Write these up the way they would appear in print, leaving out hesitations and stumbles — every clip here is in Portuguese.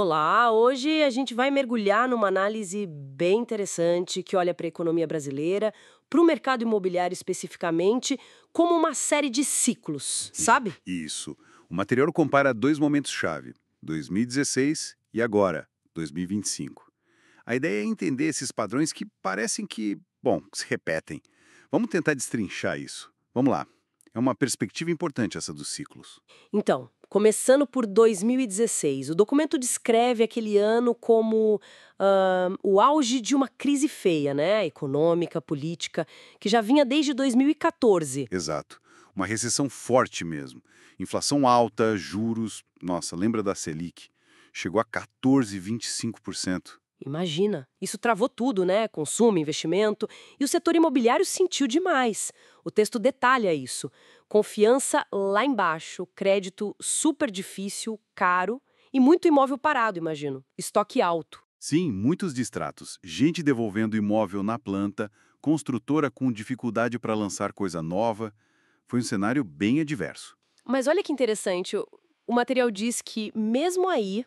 Olá, hoje a gente vai mergulhar numa análise bem interessante que olha para a economia brasileira, para o mercado imobiliário especificamente, como uma série de ciclos, sabe? Isso. O material compara dois momentos-chave, 2016 e agora, 2025. A ideia é entender esses padrões que parecem que, bom, se repetem. Vamos tentar destrinchar isso. Vamos lá. É uma perspectiva importante essa dos ciclos. Então, começando por 2016, o documento descreve aquele ano como o auge de uma crise feia, né? Econômica, política, que já vinha desde 2014. Exato. Uma recessão forte mesmo. Inflação alta, juros. Nossa, lembra da Selic? Chegou a 14,25%. Imagina, isso travou tudo, né? Consumo, investimento, e o setor imobiliário sentiu demais. O texto detalha isso. Confiança lá embaixo, crédito super difícil, caro e muito imóvel parado, imagino. Estoque alto. Sim, muitos distratos. Gente devolvendo imóvel na planta, construtora com dificuldade para lançar coisa nova. Foi um cenário bem adverso. Mas olha que interessante, o material diz que, mesmo aí,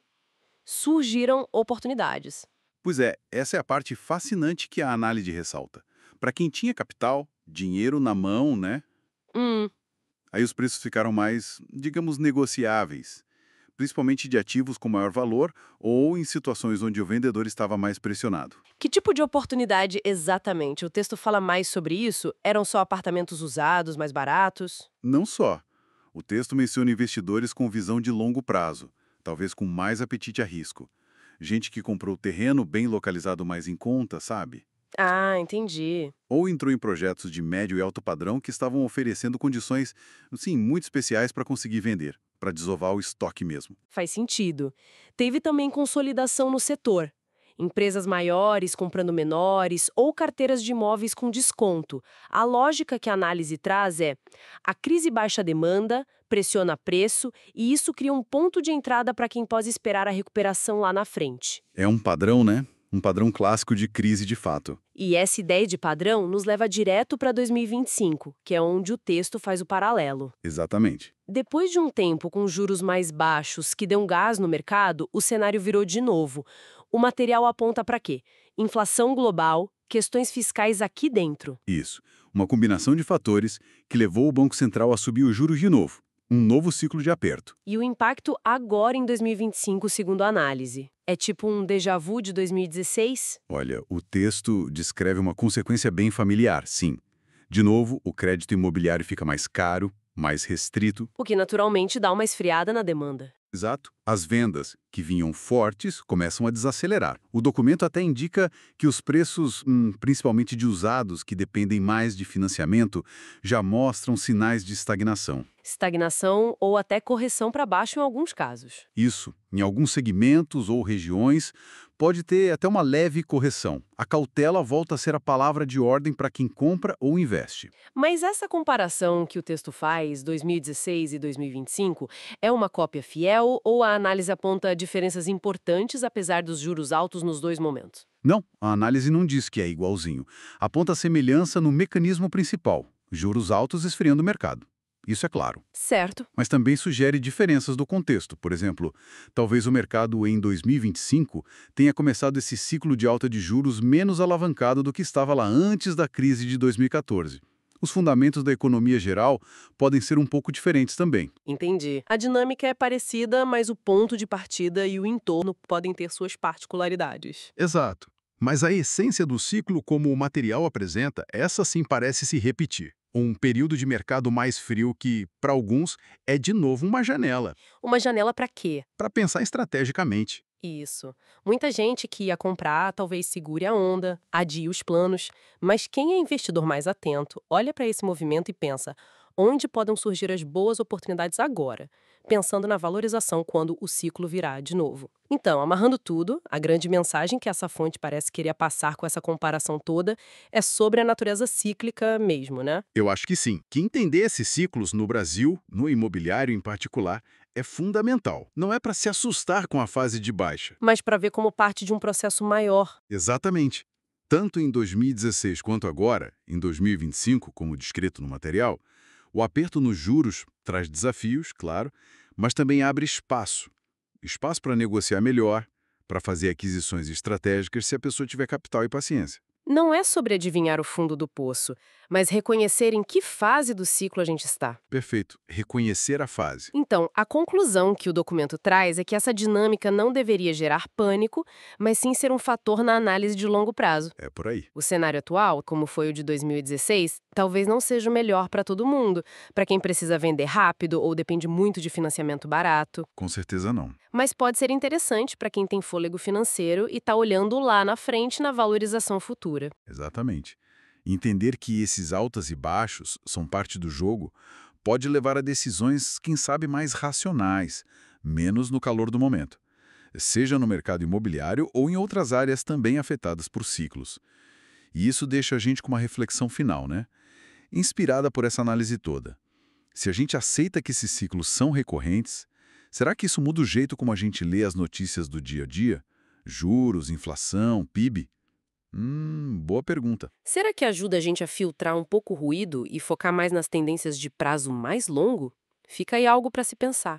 surgiram oportunidades. Pois é, essa é a parte fascinante que a análise ressalta. Para quem tinha capital, dinheiro na mão, né? Hum, Aí os preços ficaram mais, digamos, negociáveis, principalmente de ativos com maior valor ou em situações onde o vendedor estava mais pressionado. que tipo de oportunidade exatamente? O texto fala mais sobre isso? Eram só apartamentos usados, mais baratos? Não só. O texto menciona investidores com visão de longo prazo, talvez com mais apetite a risco. Gente que comprou terreno bem localizado mais em conta, sabe? Ah, entendi. Ou entrou em projetos de médio e alto padrão que estavam oferecendo condições, sim, muito especiais para conseguir vender, para desovar o estoque mesmo. Faz sentido. Teve também consolidação no setor. Empresas maiores comprando menores ou carteiras de imóveis com desconto. A lógica que a análise traz é: a crise baixa demanda, pressiona preço e isso cria um ponto de entrada para quem pode esperar a recuperação lá na frente. É um padrão, né? Um padrão clássico de crise de fato. E essa ideia de padrão nos leva direto para 2025, que é onde o texto faz o paralelo. Exatamente. Depois de um tempo com juros mais baixos que deu um gás no mercado, o cenário virou de novo. O material aponta para quê? Inflação global, questões fiscais aqui dentro. Isso. Uma combinação de fatores que levou o Banco Central a subir os juros de novo. Um novo ciclo de aperto. E o impacto agora em 2025, segundo a análise. É tipo um déjà vu de 2016? Olha, o texto descreve uma consequência bem familiar, sim. De novo, o crédito imobiliário fica mais caro, mais restrito. O que naturalmente dá uma esfriada na demanda. Exato. As vendas, que vinham fortes, começam a desacelerar. O documento até indica que os preços, principalmente de usados, que dependem mais de financiamento, já mostram sinais de estagnação. Estagnação ou até correção para baixo em alguns casos. Isso, em alguns segmentos ou regiões, pode ter até uma leve correção. A cautela volta a ser a palavra de ordem para quem compra ou investe. Mas essa comparação que o texto faz, 2016 e 2025, é uma cópia fiel ou a análise aponta diferenças importantes apesar dos juros altos nos dois momentos? Não, a análise não diz que é igualzinho. Aponta semelhança no mecanismo principal, juros altos esfriando o mercado. Isso é claro. Certo. Mas também sugere diferenças do contexto. Por exemplo, talvez o mercado em 2025 tenha começado esse ciclo de alta de juros menos alavancado do que estava lá antes da crise de 2014. Os fundamentos da economia geral podem ser um pouco diferentes também. Entendi. A dinâmica é parecida, mas o ponto de partida e o entorno podem ter suas particularidades. Exato. Mas a essência do ciclo, como o material apresenta, essa sim parece se repetir. Um período de mercado mais frio que, para alguns, é de novo uma janela Uma janela para quê? para pensar estrategicamente. Isso. Muita gente que ia comprar talvez segure a onda, adie os planos, mas quem é investidor mais atento olha para esse movimento e pensa: onde podem surgir as boas oportunidades agora? Pensando na valorização quando o ciclo virar de novo. Então, amarrando tudo, a grande mensagem que essa fonte parece querer passar com essa comparação toda é sobre a natureza cíclica mesmo, né? Eu acho que sim. Que entender esses ciclos no Brasil, no imobiliário em particular, é fundamental. Não é para se assustar com a fase de baixa. Mas para ver como parte de um processo maior. Exatamente. Tanto em 2016 quanto agora, em 2025, como descrito no material, o aperto nos juros traz desafios, claro, mas também abre espaço. espaço para negociar melhor, para fazer aquisições estratégicas se a pessoa tiver capital e paciência. Não é sobre adivinhar o fundo do poço, mas reconhecer em que fase do ciclo a gente está. Perfeito. Reconhecer a fase. Então, a conclusão que o documento traz é que essa dinâmica não deveria gerar pânico, mas sim ser um fator na análise de longo prazo. É por aí. O cenário atual, como foi o de 2016, talvez não seja o melhor para todo mundo, para quem precisa vender rápido ou depende muito de financiamento barato. Com certeza não. Mas pode ser interessante para quem tem fôlego financeiro e está olhando lá na frente na valorização futura. Exatamente. Entender que esses altas e baixos são parte do jogo pode levar a decisões, quem sabe, mais racionais, menos no calor do momento, seja no mercado imobiliário ou em outras áreas também afetadas por ciclos. E isso deixa a gente com uma reflexão final, né? Inspirada por essa análise toda. Se a gente aceita que esses ciclos são recorrentes, será que isso muda o jeito como a gente lê as notícias do dia a dia? Juros, inflação, PIB? Boa pergunta. Será que ajuda a gente a filtrar um pouco o ruído e focar mais nas tendências de prazo mais longo? Fica aí algo para se pensar.